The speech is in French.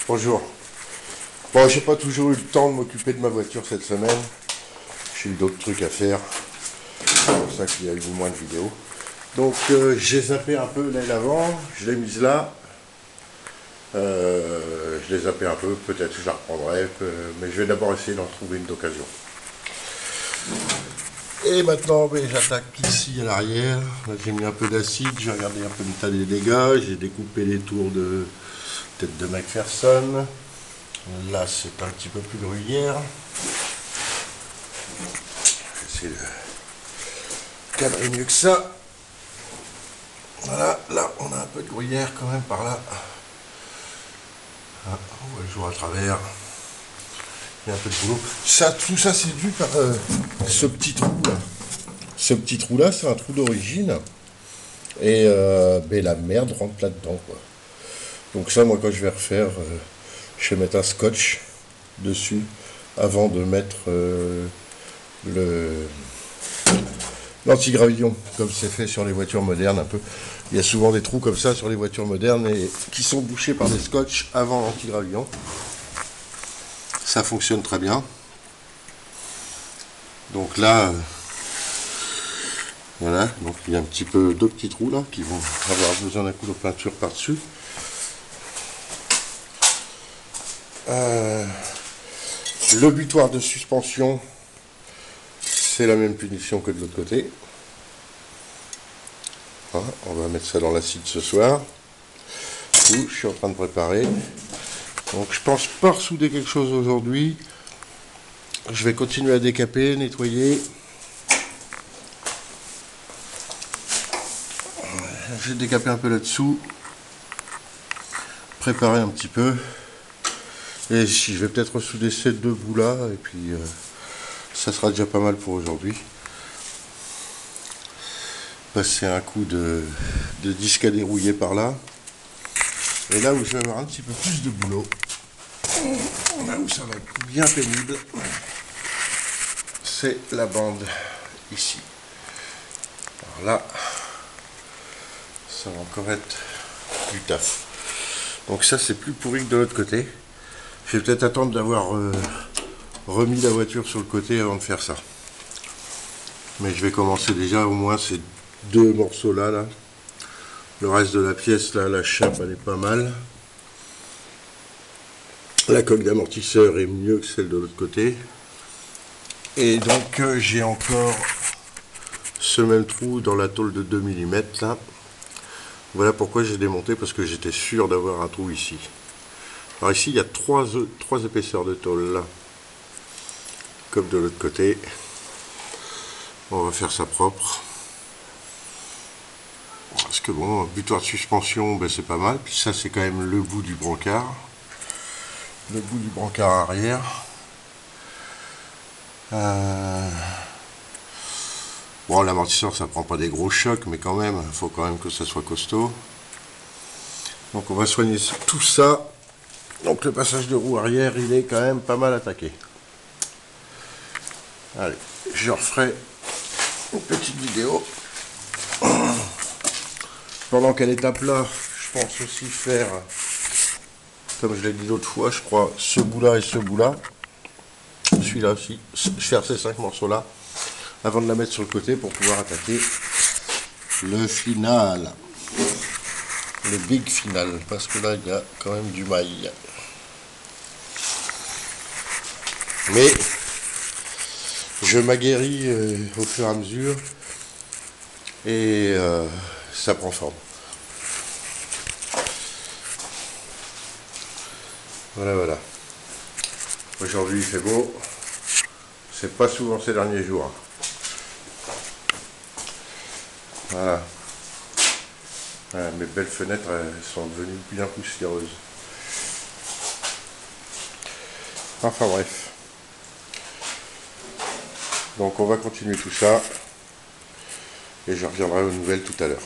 Bonjour. Bon, j'ai pas toujours eu le temps de m'occuper de ma voiture cette semaine. J'ai eu d'autres trucs à faire. C'est pour ça qu'il y a eu moins de vidéos. Donc j'ai zappé un peu l'aile avant. Je l'ai mise là. Je l'ai zappé un peu. Peut-être que je la reprendrai. Mais je vais d'abord essayer d'en trouver une d'occasion. Et maintenant, j'attaque ici à l'arrière. Là, j'ai mis un peu d'acide. J'ai regardé un peu l'état des dégâts. J'ai découpé les tours de tête de McPherson. Là, c'est un petit peu plus gruyère. Je vais essayer de cadrer mieux que ça. Voilà, là, on a un peu de gruyère quand même par là. Ah, on voit le jour à travers. Il y a un peu de boulot. Tout ça, c'est dû par ce petit trou là. Ce petit trou là, c'est un trou d'origine. Et la merde rentre là-dedans, quoi. Donc ça, moi, quand je vais refaire, je vais mettre un scotch dessus avant de mettre l'antigravillon, comme c'est fait sur les voitures modernes un peu. Il y a souvent des trous comme ça sur les voitures modernes et qui sont bouchés par des scotch avant l'antigravillon. Ça fonctionne très bien. Donc là, voilà, donc il y a un petit peu deux petits trous là qui vont avoir besoin d'un coup de peinture par-dessus. Le butoir de suspension, c'est la même punition que de l'autre côté. Voilà, on va mettre ça dans l'acide ce soir. Je suis en train de préparer. Donc je pense pas ressouder quelque chose aujourd'hui. Je vais continuer à décaper, nettoyer. J'ai décapé un peu là-dessous. Préparer un petit peu. Et si je vais peut-être ressouder ces deux bouts là. Et puis ça sera déjà pas mal pour aujourd'hui. Passer un coup de disque à dérouiller par là. Et là où je vais avoir un petit peu plus de boulot, là où ça va être bien pénible, c'est la bande ici. Alors là, ça va encore être du taf. Donc ça, c'est plus pourri que de l'autre côté. Je vais peut-être attendre d'avoir remis la voiture sur le côté avant de faire ça. Mais je vais commencer déjà au moins ces deux morceaux là. Le reste de la pièce là, la chape elle est pas mal. La coque d'amortisseur est mieux que celle de l'autre côté. Et donc j'ai encore ce même trou dans la tôle de 2 mm là. Voilà pourquoi j'ai démonté, parce que j'étais sûr d'avoir un trou ici. Alors ici il y a trois épaisseurs de tôle là. Comme de l'autre côté. On va faire ça propre. Parce que bon, butoir de suspension, c'est pas mal. Puis ça c'est quand même le bout du brancard. Le bout du brancard arrière. Bon, l'amortisseur ça prend pas des gros chocs, mais quand même, il faut quand même que ça soit costaud. Donc on va soigner tout ça. Donc le passage de roue arrière, il est quand même pas mal attaqué. Allez, je referai une petite vidéo. Pendant qu'elle est à plat, je pense aussi faire, comme je l'ai dit l'autre fois, je crois, ce bout-là et ce bout-là. Celui-là aussi. Faire ces 5 morceaux-là avant de la mettre sur le côté pour pouvoir attaquer le final. Le big final. Parce que là, il y a quand même du maïs. Mais je m'aguerris au fur et à mesure. Et ça prend forme. Voilà. Aujourd'hui il fait beau. C'est pas souvent ces derniers jours. Voilà. Mes belles fenêtres elles sont devenues bien poussiéreuses. Enfin bref. Donc on va continuer tout ça. Et je reviendrai aux nouvelles tout à l'heure.